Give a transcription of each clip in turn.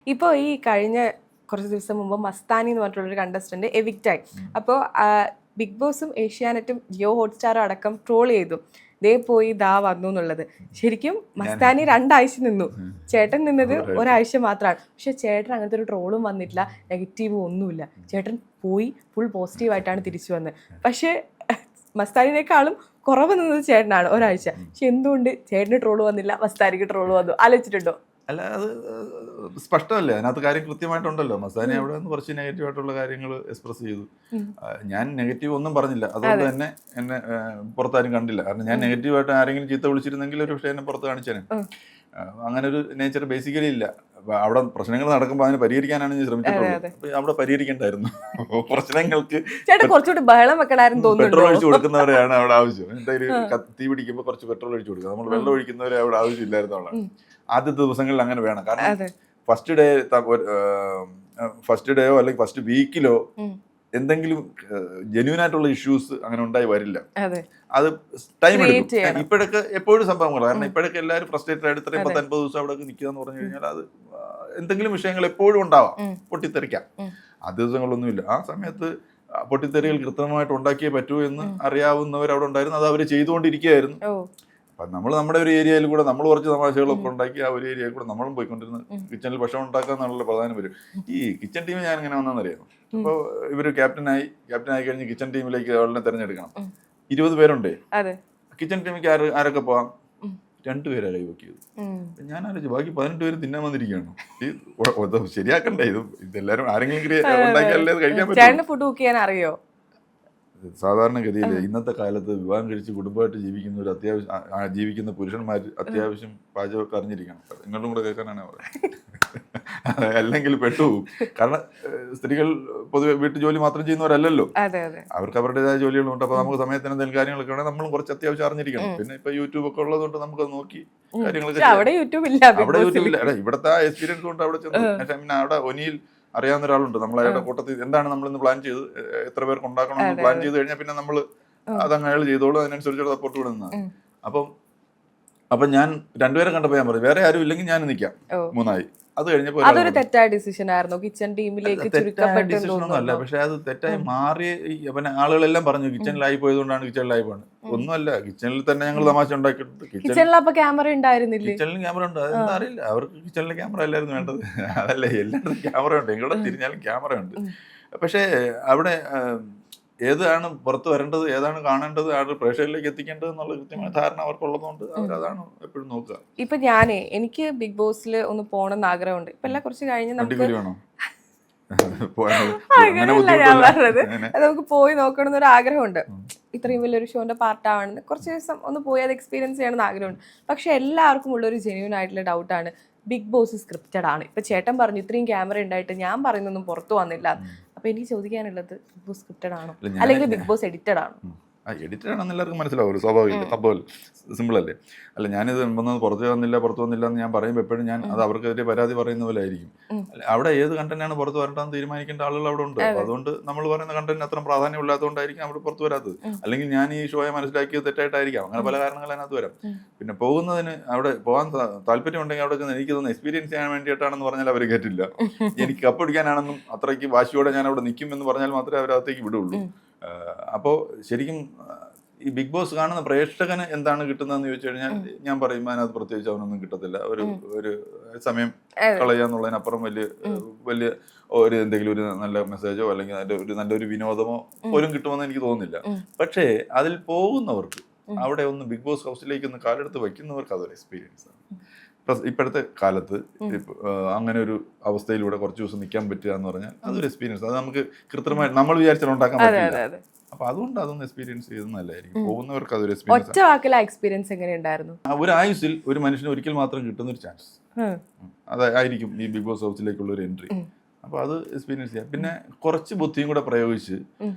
ഇപ്പോൾ ഈ കഴിഞ്ഞ കുറച്ച് ദിവസം മുമ്പ് മസ്താനി എന്ന് പറഞ്ഞിട്ടുള്ളൊരു കണ്ടസ്റ്റന്റ് എവിക്റ്റായി. അപ്പോൾ ബിഗ് ബോസും ഏഷ്യാനെറ്റും ജിയോ ഹോട്ട്സ്റ്റാറും അടക്കം ട്രോൾ ചെയ്തു, ദേ പോയി ദാ വന്നു എന്നുള്ളത്. ശരിക്കും മസ്താനി 2 ആഴ്ച നിന്നു, ചേട്ടൻ നിന്നത് ഒരാഴ്ച മാത്രമാണ്. പക്ഷെ ചേട്ടൻ അങ്ങനത്തെ ഒരു ട്രോളും വന്നിട്ടില്ല, നെഗറ്റീവും ഒന്നുമില്ല. ചേട്ടൻ പോയി ഫുൾ പോസിറ്റീവായിട്ടാണ് തിരിച്ചു വന്നത്. പക്ഷേ മസ്താനിനേക്കാളും കുറവ് നിന്നത് ചേട്ടനാണ് ഒരാഴ്ച. പക്ഷെ എന്തുകൊണ്ട് ചേട്ടന് ട്രോള് വന്നില്ല, മസ്താനിക്ക് ട്രോള് വന്നു? ആലോചിച്ചിട്ടുണ്ടോ? അല്ല, അത് സ്പഷ്ടമല്ലേ, അതിനകത്ത് കാര്യം കൃത്യമായിട്ടുണ്ടല്ലോ. മസ്താനി അവിടെ നിന്ന് കുറച്ച് നെഗറ്റീവായിട്ടുള്ള കാര്യങ്ങൾ എക്സ്പ്രസ് ചെയ്തു. ഞാൻ നെഗറ്റീവ് ഒന്നും പറഞ്ഞില്ല, അതുകൊണ്ട് തന്നെ എന്നെ പുറത്താരും കണ്ടില്ല. കാരണം ഞാൻ നെഗറ്റീവായിട്ട് ആരെങ്കിലും ചീത്ത വിളിച്ചിരുന്നെങ്കിൽ ഒരു പക്ഷേ എന്നെ പുറത്ത് കാണിച്ചേനെ. അങ്ങനെ ഒരു നേച്ചർ ബേസിക്കലി ഇല്ല. അവിടെ പ്രശ്നങ്ങൾ നടക്കുമ്പോൾ അതിനെ പരിഹരിക്കാനാണ് ഞാൻ ശ്രമിച്ചിട്ടുള്ളത്. അപ്പൊ അവിടെ പരിഹരിക്കണ്ടായിരുന്നു പ്രശ്നങ്ങൾക്ക്. പെട്രോൾ ഒഴിച്ചു കൊടുക്കുന്നവരെയാണ് അവിടെ ആവശ്യം. എന്തായാലും തീ പിടിക്കുമ്പോൾ കുറച്ച് പെട്രോൾ ഒഴിച്ചു കൊടുക്കുക, നമ്മൾ വെള്ളം ഒഴിക്കുന്നവരെ അവിടെ ആവശ്യമില്ലായിരുന്നുള്ള ആദ്യത്തെ ദിവസങ്ങളിൽ അങ്ങനെ വേണം. കാരണം ഫസ്റ്റ് ഡേയോ അല്ലെങ്കിൽ ഫസ്റ്റ് വീക്കിലോ എന്തെങ്കിലും ജെന്യൂൻ ആയിട്ടുള്ള ഇഷ്യൂസ് അങ്ങനെ ഉണ്ടായി വരില്ല. അത് ടൈം എടുക്കും. ഇപ്പോഴൊക്കെ എപ്പോഴും സംഭവങ്ങൾ, കാരണം ഇപ്പോഴൊക്കെ എല്ലാവരും ഫ്രസ്ട്രേറ്റഡ് ആയിട്ട് ഇത്രയും 10-50 ദിവസം അവിടെ നിൽക്കുക എന്ന് പറഞ്ഞു കഴിഞ്ഞാൽ അത് എന്തെങ്കിലും വിഷയങ്ങൾ എപ്പോഴും ഉണ്ടാവാം, പൊട്ടിത്തെറിക്കാം. ആ ദിവസങ്ങളൊന്നുമില്ല. ആ സമയത്ത് പൊട്ടിത്തെറികൾ കൃത്യമായിട്ട് ഉണ്ടാക്കിയേ പറ്റൂ എന്ന് അറിയാവുന്നവർ അവിടെ ഉണ്ടായിരുന്നു. അത് അവർ ചെയ്തുകൊണ്ടിരിക്കുകയായിരുന്നു. അപ്പം നമ്മൾ നമ്മുടെ ഒരു ഏരിയയിൽ കൂടെ നമ്മൾ കുറച്ച് തമാശകളൊക്കെ ഉണ്ടാക്കി ആ ഒരു ഏരിയയിൽ കൂടെ നമ്മളും പോയിക്കൊണ്ടിരുന്നു. കിച്ചണിൽ ഭക്ഷണം ഉണ്ടാക്കുക എന്നുള്ള പ്രധാനം വരും. ഈ കിച്ചൺ ടീം ഞാൻ എങ്ങനെ വന്നതെന്നറിയാം. അപ്പോൾ ഇവർ ക്യാപ്റ്റനായി കഴിഞ്ഞ് കിച്ചൺ ടീമിലേക്ക് ആളിനെ തിരഞ്ഞെടുക്കണം. 20 പേരുണ്ടേ കിച്ചൺ ടീമിലേക്ക്. ആരൊക്കെ പോവാം? 2 പേരാ കൈവക്കിയത്. ഞാൻ ആലോചിച്ചു, ബാക്കി 18 പേര് തിന്നാൻ വന്നിരിക്കുകയാണ്. ഈ ശരിയാക്കണ്ടേ ഇതെല്ലാരും? ആരെങ്കിലും ഉണ്ടാക്കിയാലേ കഴിക്കാൻ പറ്റും. സാധാരണഗതിയിൽ ഇന്നത്തെ കാലത്ത് വിവാഹം കഴിച്ച് കുടുംബമായിട്ട് ജീവിക്കുന്ന പുരുഷന്മാർ അത്യാവശ്യം പാചകമൊക്കെ അറിഞ്ഞിരിക്കണം. നിങ്ങളും കൂടെ കേൾക്കാനാണ് പറയുന്നത്. അല്ലെങ്കിൽ പെട്ടുപോകും. കാരണം സ്ത്രീകൾ പൊതുവെ വീട്ടു ജോലി മാത്രം ചെയ്യുന്നവരല്ലല്ലോ, അവർക്ക് അവരുടേതായ ജോലികളുണ്ട്. അപ്പൊ നമുക്ക് സമയത്തിന് എന്തെങ്കിലും കാര്യങ്ങളൊക്കെ വേണമെങ്കിൽ നമ്മളും കുറച്ച് അത്യാവശ്യം അറിഞ്ഞിരിക്കണം. പിന്നെ ഇപ്പൊ യൂട്യൂബ് ഒക്കെ ഉള്ളതുകൊണ്ട് നമുക്ക് നോക്കി കാര്യങ്ങളൊക്കെ. അവിടെ യൂട്യൂബ് ഇല്ല. ഇവിടുത്തെ എക്സ്പീരിയൻസ് കൊണ്ട് അവിടെ ചെന്ന് പിന്നെ അവിടെ ഒനിയിൽ അറിയാവുന്ന ഒരാളുണ്ട്. നമ്മളയാളുടെ കൂട്ടത്തിൽ എന്താണ് നമ്മളിന്ന് പ്ലാൻ ചെയ്ത് എത്ര പേർക്ക് ഉണ്ടാക്കണമെന്ന് പ്ലാൻ ചെയ്ത് കഴിഞ്ഞാൽ പിന്നെ നമ്മൾ അതങ്ങ് അയാൾ ചെയ്തോളൂ, അതിനനുസരിച്ചുള്ള സപ്പോർട്ട് വിടുന്നതാണ്. അപ്പം ഞാൻ 2 പേരെ കണ്ടപ്പോൾ ഞാൻ പറഞ്ഞു, വേറെ ആരും ഇല്ലെങ്കിൽ ഞാൻ നിൽക്കാം. 3ആയി. അത് കഴിഞ്ഞപ്പോൾ അതൊരു തെറ്റായ ഡിസിഷൻ ആയിരുന്നു. കിച്ചൺ ടീമിലേക്ക് ഡിസിഷനൊന്നുമല്ല, പക്ഷെ അത് തെറ്റായി മാറി. പിന്നെ ആളുകളെല്ലാം പറഞ്ഞു കിച്ചണിലായി പോയതുകൊണ്ടാണ് കിച്ചണിലായി പോകണം. ഒന്നുമല്ല, കിച്ചണിൽ തന്നെ ഞങ്ങൾ തമാശ ഉണ്ടാക്കിയിട്ട് കിച്ചണിൽ ക്യാമറ ഉണ്ടായിരുന്നില്ല. കിച്ചണിലും ക്യാമറ ഉണ്ട്. അതെന്താ അറിയില്ല, അവർക്ക് കിച്ചണിലെ ക്യാമറ അല്ലായിരുന്നു വേണ്ടത്. അതല്ലേ, എല്ലായിടത്തും ക്യാമറ ഉണ്ട്, എവിടെ തിരിഞ്ഞാലും ക്യാമറ ഉണ്ട്. പക്ഷേ അവിടെ ഏതാണ് പുറത്ത് വരേണ്ടത്, ഏതാണ് കാണേണ്ടത്, ആളുകൾ പ്രേക്ഷകരിലേക്ക് എത്തിക്കേണ്ടത് എന്നുള്ള കൃത്യമായ ധാരണ അവർക്കുള്ളതുകൊണ്ട് അവരതാണ് എപ്പോഴും നോക്കുക. ഇപ്പൊ എനിക്ക് ബിഗ് ബോസിൽ ഒന്ന് പോകണമെന്ന് ആഗ്രഹമുണ്ട്. ഇപ്പൊ എല്ലാം കുറച്ച് കഴിഞ്ഞ് നമുക്ക് പോയി നോക്കണം എന്നൊരു ആഗ്രഹമുണ്ട്. ഇത്രയും വലിയൊരു ഷോന്റെ പാർട്ടാവണമെന്ന്, കുറച്ച് ദിവസം ഒന്ന് പോയി അത് എക്സ്പീരിയൻസ് ചെയ്യണമെന്ന് ആഗ്രഹമുണ്ട്. പക്ഷെ എല്ലാവർക്കും ഉള്ളൊരു ജെന്യൂൻ ആയിട്ടുള്ള ഡൗട്ടാണ്, ബിഗ് ബോസ് സ്ക്രിപ്റ്റഡ് ആണ്. ഇപ്പൊ ചേട്ടൻ പറഞ്ഞു ഇത്രയും ക്യാമറ ഉണ്ടായിട്ട് ഞാൻ പറയുന്നൊന്നും പുറത്തു വന്നില്ല. അപ്പൊ എനിക്ക് ചോദിക്കാനുള്ളത്, ബിഗ് ബോസ് സ്ക്രിപ്റ്റഡ് ആണോ അല്ലെങ്കിൽ ബിഗ് ബോസ് എഡിറ്റഡ് ആണോ? എഡിറ്റഡ് ആണെന്ന് എല്ലാവർക്കും മനസ്സിലാവും, സ്വാഭാവികം, സംഭവം സിമ്പിൾ അല്ലേ. അല്ല, ഞാനിത് പുറത്ത് വന്നില്ല എന്ന് ഞാൻ പറയുമ്പോൾ എപ്പോഴും ഞാൻ അത് അവർക്കെതിരെ പരാതി പറയുന്ന പോലെ ആയിരിക്കും. അവിടെ ഏത് കണ്ടന്റാണ് പുറത്ത് വരേണ്ടതെന്ന് തീരുമാനിക്കേണ്ട ആളുകൾ അവിടെ ഉണ്ട്. അപ്പോൾ അതുകൊണ്ട് നമ്മൾ പറയുന്ന കണ്ടന്റ് അത്ര പ്രാധാന്യം ഇല്ലാത്തതുകൊണ്ടായിരിക്കും അവിടെ പുറത്ത് വരാത്തത്. അല്ലെങ്കിൽ ഞാൻ ഈ ഷോയെ മനസ്സിലാക്കിയത് തെറ്റായിട്ടായിരിക്കാം. അങ്ങനെ പല കാരണങ്ങൾ അതിനകത്ത് വരാം. പിന്നെ പോകുന്നതിന് അവിടെ പോകാൻ താല്പര്യം ഉണ്ടെങ്കിൽ അവിടെ ചെന്ന് എനിക്ക് തോന്നുന്നു എക്സ്പീരിയൻസ് ചെയ്യാൻ വേണ്ടിയിട്ടാണെന്ന് പറഞ്ഞാൽ അവർ കേട്ടില്ല. എനിക്ക് കപ്പടിക്കാനാണെന്നും അത്രയ്ക്ക് വാശിയോടെ ഞാൻ അവിടെ നിൽക്കും എന്ന് പറഞ്ഞാൽ മാത്രമേ അവരകത്തേക്ക് വിടുള്ളൂ. അപ്പോൾ ശരിക്കും ഈ ബിഗ് ബോസ് കാണുന്ന പ്രേക്ഷകന് എന്താണ് കിട്ടുന്നതെന്ന് ചോദിച്ചു കഴിഞ്ഞാൽ ഞാൻ പറയും അതിനകത്ത് പ്രത്യേകിച്ച് അവനൊന്നും കിട്ടത്തില്ല. ഒരു സമയം കളയാന്നുള്ളതിനപ്പുറം വലിയ ഒരു എന്തെങ്കിലും ഒരു നല്ല മെസ്സേജോ അല്ലെങ്കിൽ അതിൻ്റെ നല്ലൊരു വിനോദമോ പോലും കിട്ടുമെന്ന് എനിക്ക് തോന്നുന്നില്ല. പക്ഷേ അതിൽ പോകുന്നവർക്ക്, അവിടെ ഒന്ന് ബിഗ് ബോസ് ഹൗസിലേക്ക് ഒന്ന് കാലെടുത്ത് വയ്ക്കുന്നവർക്ക് അതൊരു എക്സ്പീരിയൻസ് ആണ്. ഇപ്പോഴത്തെ കാലത്ത് അങ്ങനെ ഒരു അവസ്ഥയിലൂടെ കുറച്ച് ദിവസം നിൽക്കാൻ പറ്റുക എന്ന് പറഞ്ഞാൽ അതൊരു എക്സ്പീരിയൻസ്. അത് നമുക്ക് കൃത്യമായിട്ട് നമ്മൾ വിചാരിച്ചാൽ ഉണ്ടാക്കാൻ പറ്റില്ല. അപ്പൊ അതുകൊണ്ട് അതൊന്ന് എക്സ്പീരിയൻസ് ചെയ്യുന്നതല്ലായിരിക്കും. പോകുന്നവർക്ക് അതൊരു എക്സ്പീരിയൻസ് എങ്ങനെയുണ്ടായിരുന്നു? ഒരു ആയുസിൽ ഒരു മനുഷ്യന് ഒരിക്കൽ മാത്രം കിട്ടുന്ന ഒരു ചാൻസ് അതായിരിക്കും ഈ ബിഗ് ബോസ് ഹൗസിലേക്കുള്ള ഒരു എൻട്രി. അപ്പൊ അത് എക്സ്പീരിയൻസ് ചെയ്യാം. പിന്നെ കുറച്ച് ബുദ്ധിയും കൂടെ പ്രയോഗിച്ച്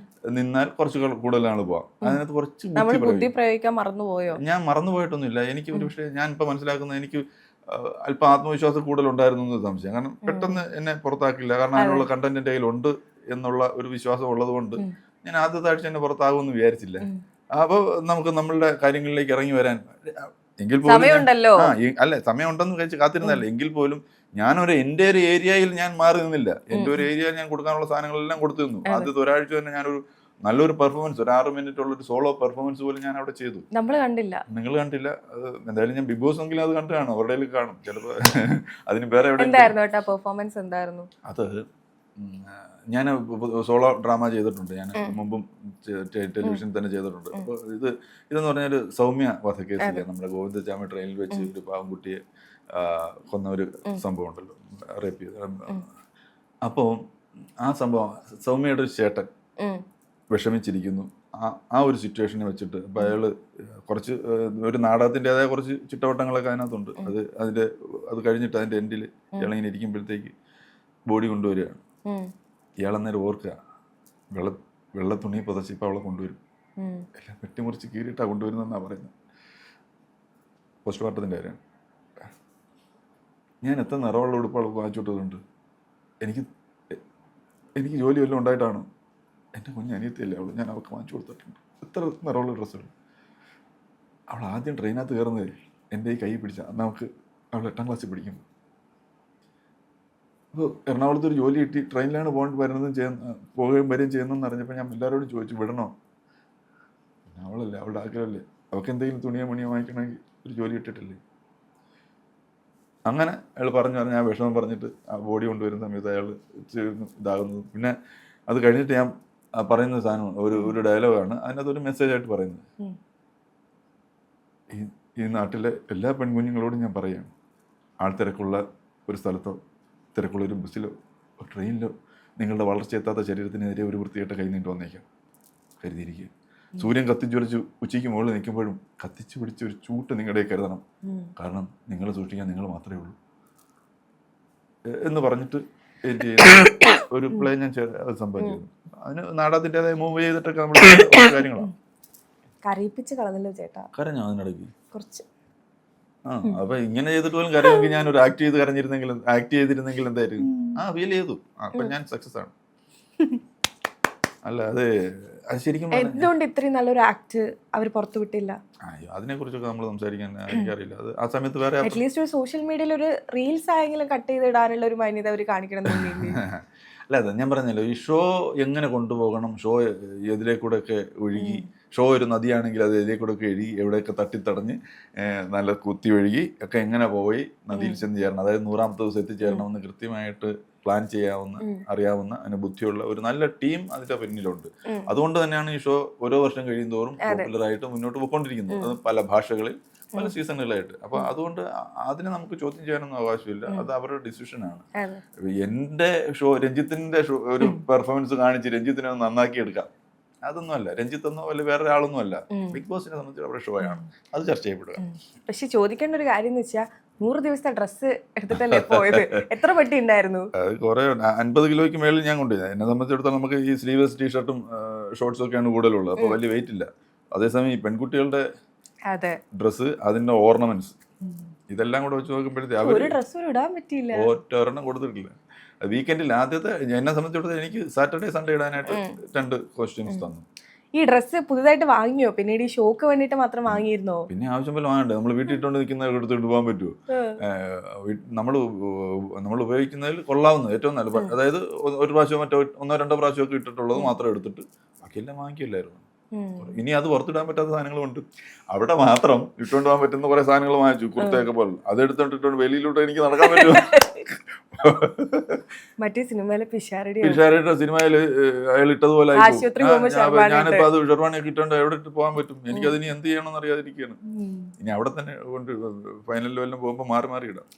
നിന്നാൽ കുറച്ച് കൂടുതലാണ് പോവാം. അതിനകത്ത് കുറച്ച് ബുദ്ധി പ്രയോഗിക്കാൻ മറന്നുപോയോ? ഞാൻ മറന്നുപോയിട്ടൊന്നുമില്ല. എനിക്ക് ഒരു പക്ഷേ ഞാൻ ഇപ്പൊ മനസ്സിലാക്കുന്നത്, എനിക്ക് അല്പം ആത്മവിശ്വാസം കൂടുതലുണ്ടായിരുന്നു എന്ന് സംശയം. കാരണം പെട്ടെന്ന് എന്നെ പുറത്താക്കില്ല, കാരണം അതിനുള്ള കണ്ടന്റ് എൻ്റെ കയ്യിലുണ്ട് എന്നുള്ള ഒരു വിശ്വാസം ഉള്ളത് കൊണ്ട് ഞാൻ ആദ്യത്തെ ആഴ്ച എന്നെ പുറത്താകുമെന്ന് വിചാരിച്ചില്ല. അപ്പോൾ നമുക്ക് നമ്മളുടെ കാര്യങ്ങളിലേക്ക് ഇറങ്ങി വരാൻ എങ്കിൽ പോലും സമയം ഉണ്ടെന്ന് കഴിച്ച് കാത്തിരുന്നല്ല. എങ്കിൽ പോലും എൻ്റെ ഒരു ഏരിയയിൽ ഞാൻ മാറി നിന്നില്ല. എൻ്റെ ഒരു ഏരിയയിൽ ഞാൻ കൊടുക്കാനുള്ള സാധനങ്ങളെല്ലാം കൊടുത്തു തന്നു. ആദ്യത്തെ ഒരാഴ്ച തന്നെ ഞാനൊരു നല്ലൊരു പെർഫോമൻസ്, ഒരു 6 മിനിറ്റ് ഉള്ള ഒരു സോളോ പെർഫോമൻസ് പോലും ഞാൻ അവിടെ ചെയ്തു. നമ്മൾ കണ്ടില്ല, നിങ്ങൾ കണ്ടില്ല. അത് എന്തായാലും ഞാൻ ബിഗ് ബോസ് എങ്കിലും അത് കണ്ടു കാണും, അവരുടെ കാണും ചിലപ്പോൾ. അതിന് വേറെ എവിടെ പെർഫോമൻസ് എന്തായിരുന്നു? അത് ഞാൻ സോളോ ഡ്രാമ ചെയ്തിട്ടുണ്ട്, ഞാൻ മുമ്പും ടെലിവിഷൻ തന്നെ ചെയ്തിട്ടുണ്ട്. അപ്പോൾ ഇതെന്ന് പറഞ്ഞാൽ സൗമ്യ വധക്കേസില്ല, നമ്മുടെ ഗോവിന്ദചാമി ട്രെയിനിൽ വെച്ച് ഒരു പാവംകുട്ടിയെ കൊന്ന ഒരു സംഭവം ഉണ്ടല്ലോ, റേപ്പ് ചെയ്ത്. അപ്പോൾ ആ സംഭവം സൗമ്യയുടെ ഒരു ചേട്ടൻ വിഷമിച്ചിരിക്കുന്നു. ആ ഒരു സിറ്റുവേഷനെ വെച്ചിട്ട് അപ്പോൾ അയാൾ കുറച്ച് ഒരു നാടകത്തിൻ്റെതായ കുറച്ച് ചിട്ടവട്ടങ്ങളൊക്കെ അതിനകത്തുണ്ട്. അത് കഴിഞ്ഞിട്ട് അതിൻ്റെ എൻഡിൽ ഇയാളിങ്ങനെ ഇരിക്കുമ്പോഴത്തേക്ക് ബോഡി കൊണ്ടുവരികയാണ്. ഇയാളന്നേരം ഓർക്കുക, വെള്ള തുണി പുതച്ച് ഇപ്പം അവളെ കൊണ്ടുവരും, എല്ലാം വെട്ടിമുറിച്ച് കീറിയിട്ടാണ് കൊണ്ടുവരുന്നതെന്നാണ് പറയുന്നത്. പോസ്റ്റ്മോർട്ടത്തിൻ്റെ കാര്യമാണ്. ഞാൻ എത്ര നിറമുള്ള ഉടുപ്പുകൾ വാങ്ങിച്ചുവിട്ടതുണ്ട്. എനിക്ക് ജോലി വല്ലതും ഉണ്ടായിട്ടാണ്. എൻ്റെ കുഞ്ഞനിയത്തിയല്ലേ അവൾ, ഞാൻ അവൾക്ക് വാങ്ങിച്ചു കൊടുത്തിട്ടുണ്ട് എത്ര നിറമുള്ള ഡ്രസ്സുകൾ. അവൾ ആദ്യം ട്രെയിനകത്ത് കയറുന്നത് എൻ്റെ ഈ കൈ പിടിച്ചാൽ, നമുക്ക് അവൾ 8ാം ക്ലാസ്സിൽ പഠിക്കും. അപ്പോൾ എറണാകുളത്ത് ഒരു ജോലി കിട്ടി, ട്രെയിനിലാണ് പോവുകയും വരികയും ചെയ്യുന്നതെന്ന് അറിഞ്ഞപ്പോൾ ഞാൻ എല്ലാവരോടും ചോദിച്ചു, വിടണോ? അവളല്ലേ, അവളുടെ ആഗ്രഹമല്ലേ, അവൾക്ക് എന്തെങ്കിലും തുണിയോ മണിയോ വാങ്ങിക്കണമെങ്കിൽ ഒരു ജോലി ഇട്ടിട്ടില്ലേ. അങ്ങനെ അയാൾ പറഞ്ഞു ആ വിഷമം പറഞ്ഞിട്ട് ആ ബോഡി കൊണ്ടുവരുന്ന സമയത്ത് അയാൾ ഇതാകുന്നത്. പിന്നെ അത് കഴിഞ്ഞിട്ട് ഞാൻ പറയുന്ന സാധനമാണ്, ഒരു ഡയലോഗാണ്, അതിനകത്തൊരു മെസ്സേജായിട്ട് പറയുന്നത്. ഈ നാട്ടിലെ എല്ലാ പെൺകുഞ്ഞുങ്ങളോടും ഞാൻ പറയുകയാണ്, ആൾത്തിരക്കുള്ള ഒരു സ്ഥലത്തോ തിരക്കുള്ള ഒരു ബസ്സിലോ ട്രെയിനിലോ നിങ്ങളുടെ വളർച്ചയെത്താത്ത ശരീരത്തിനെതിരെ ഒരു വൃത്തികെട്ട കൈ നീണ്ടു വന്നേക്കാം, കരുതിയിരിക്കുക. സൂര്യൻ കത്തിജ്വലിച്ച് ഉച്ചയ്ക്ക് മുകളിൽ നിൽക്കുമ്പോഴും കത്തിച്ചു പിടിച്ച ഒരു ചൂട്ട് നിങ്ങളുടെ കരുതണം, കാരണം നിങ്ങളെ സൂക്ഷിക്കാൻ നിങ്ങൾ മാത്രമേ ഉള്ളൂ എന്ന് പറഞ്ഞിട്ട് ഒരു പ്ലേ ഞാൻ സംഭവിച്ചു. അതിന് നാടകത്തിൻ്റെതായ മൂവ് ചെയ്തിട്ടൊക്കെ നമ്മൾ കാര്യങ്ങളാണ്. കരഞ്ഞോ അതിനിടയ്ക്ക് കുറച്ച്? അപ്പൊ ഇങ്ങനെ ചെയ്തിട്ട് പോലും കരയെങ്കിൽ ഞാൻ ഒരു ആക്ട് ചെയ്തിരുന്നെങ്കിൽ എന്തായിരുന്നു? ഫീൽ ചെയ്തു, അപ്പൊ ഞാൻ സക്സസ് ആണ്. അല്ല അത് ശരിക്കും എന്തുകൊണ്ട് ഇത്രയും നല്ലൊരു ആക്ട് അവർ പുറത്തു വിട്ടില്ല? അയ്യോ, അതിനെ കുറിച്ചൊക്കെ നമ്മൾ സംസാരിക്കാൻ എനിക്കറിയില്ല. അത് ആ സമയത്ത് വേറെ അറ്റ്ലീസ്റ്റ് ഒരു സോഷ്യൽ മീഡിയയിൽ ഒരു റീൽസ് ആയെങ്കിലും കട്ട് ചെയ്തിടാനുള്ള ഒരു മാന്യത അവർ കാണിക്കണം. അല്ല, അതെ ഞാൻ പറഞ്ഞല്ലോ, ഈ ഷോ എങ്ങനെ കൊണ്ടുപോകണം, ഷോ എതിലേക്കൂടെ ഒക്കെ ഒഴുകി, ഷോ ഒരു നദിയാണെങ്കിൽ അത് എതിലേക്കൂടെ ഒക്കെ ഒഴുകി എവിടെയൊക്കെ തട്ടിത്തടഞ്ഞ് നല്ല കുത്തി ഒഴുകി ഒക്കെ എങ്ങനെ പോയി നദിയിൽ ചെന്ന് ചേരണം, അതായത് 100ാമത്തെ ദിവസം എത്തിച്ചേരണമെന്ന് കൃത്യമായിട്ട് പ്ലാൻ ചെയ്യാവുന്ന, അറിയാവുന്ന, അതിന് ബുദ്ധിയുള്ള ഒരു നല്ല ടീം അതിന്റെ പിന്നിലുണ്ട്. അതുകൊണ്ട് തന്നെയാണ് ഈ ഷോ ഓരോ വർഷം കഴിയും തോറും പോപ്പുലറായിട്ട് മുന്നോട്ട് പോയിക്കൊണ്ടിരിക്കുന്നത്. അത് പല ഭാഷകളിൽ പല സീസണുകളായിട്ട്. അപ്പൊ അതുകൊണ്ട് അതിനെ നമുക്ക് ചോദ്യം ചെയ്യാനൊന്നും അവകാശമില്ല, അത് അവരുടെ ഡിസിഷനാണ്. എൻ്റെ ഷോ, രഞ്ജിത്തിന്റെ ഷോ ഒരു പെർഫോമൻസ് കാണിച്ച് രഞ്ജിത്തിനെ ഒന്ന് നന്നാക്കി എടുക്കാം, അതൊന്നും അല്ല. രഞ്ജിത്തെന്നോ അല്ല വേറെ ഒരാളൊന്നും അല്ല. ബിഗ് ബോസിനെ സംബന്ധിച്ച് അവരുടെ ഷോ ആണ്, അത് ചർച്ച ചെയ്യപ്പെടുക. പക്ഷെ ചോദിക്കേണ്ട ഒരു കാര്യം എന്ന് വെച്ചാൽ 100 ദിവസത്തെ ഡ്രസ്സ് എടുത്തിട്ടല്ലേ പോയത്? എത്ര പെട്ടി ഉണ്ടായിരുന്നു? അത് കുറെ 50 കിലോയ്ക്ക് മേളിൽ ഞാൻ കൊണ്ടുപോയി. എന്നെ സംബന്ധിച്ചിടത്തോളം നമുക്ക് ഈ സ്ലീവ്ലെസ് ടീഷർട്ടും ഷോർട്സും ഒക്കെയാണ് കൂടുതലുള്ളത്, അപ്പോൾ വലിയ വെയിറ്റ് ഇല്ല. അതേസമയം ഈ പെൺകുട്ടികളുടെ ഡ്രസ്സ്, അതിന്റെ ഓർണമെന്റ്സ്, ഇതെല്ലാം കൂടെ വെച്ച് നോക്കുമ്പോഴത്തേക്ക് ഒറ്റൊരെണ്ണം കൊടുത്തിട്ടില്ല. വീക്കെൻഡിൽ ആദ്യത്തെ എന്നെ സംബന്ധിച്ചിടത്തോളം എനിക്ക് സാറ്റർഡേ സൺഡേ ഇടാനായിട്ട് 2 കോസ്റ്റ്യൂംസ് തന്നു. ഈ ഡ്രസ്സ് പുതുതായിട്ട് വാങ്ങിയോ? പിന്നീട് ഈ ഷോക്ക് വേണ്ടിട്ട് മാത്രം വാങ്ങിയിരുന്നോ? പിന്നെ ആവശ്യം പോലെ വാങ്ങണ്ടേ? നമ്മൾ വീട്ടിൽ ഇട്ടുകൊണ്ട് നിൽക്കുന്ന എടുത്തിട്ട് പോകാൻ പറ്റുമോ? നമ്മൾ ഉപയോഗിക്കുന്നതിൽ കൊള്ളാവുന്നത് ഏറ്റവും നല്ല, അതായത് ഒരു പ്രാവശ്യം മറ്റോ 1-2 പ്രാവശ്യമൊക്കെ ഇട്ടിട്ടുള്ളത് മാത്രം എടുത്തിട്ട് ബാക്കിയെല്ലാം വാങ്ങിക്കില്ലായിരുന്നു. ഇനി അത് പുറത്തിടാൻ പറ്റാത്ത സാധനങ്ങളുണ്ട്, അവിടെ മാത്രം ഇട്ടുകൊണ്ട് പോകാൻ പറ്റുന്ന കുറെ സാധനങ്ങൾ വാങ്ങിച്ചു, കുർത്തയൊക്കെ പോലെ. അത് എടുത്തിട്ടുണ്ട് വെളിയിലോട്ട് എനിക്ക് നടക്കാൻ പറ്റുമോ? മറ്റേ സിനിമയിലെ പിഷാരടിയുടെ സിനിമയിൽ അയാൾ ഇട്ടതുപോലെ ഞാനിപ്പോ അത് ഷെർവാണിയൊക്കെ ഇട്ടോണ്ട് എവിടെ ഇട്ട് പോകാൻ പറ്റും? എനിക്കതിന് എന്ത് ചെയ്യണമെന്ന് അറിയാതിരിക്കുകയാണ്. ഇനി അവിടെ തന്നെ കൊണ്ട് ഫൈനലിൽ വല്ലതും പോകുമ്പോൾ മാറി ഇടാം.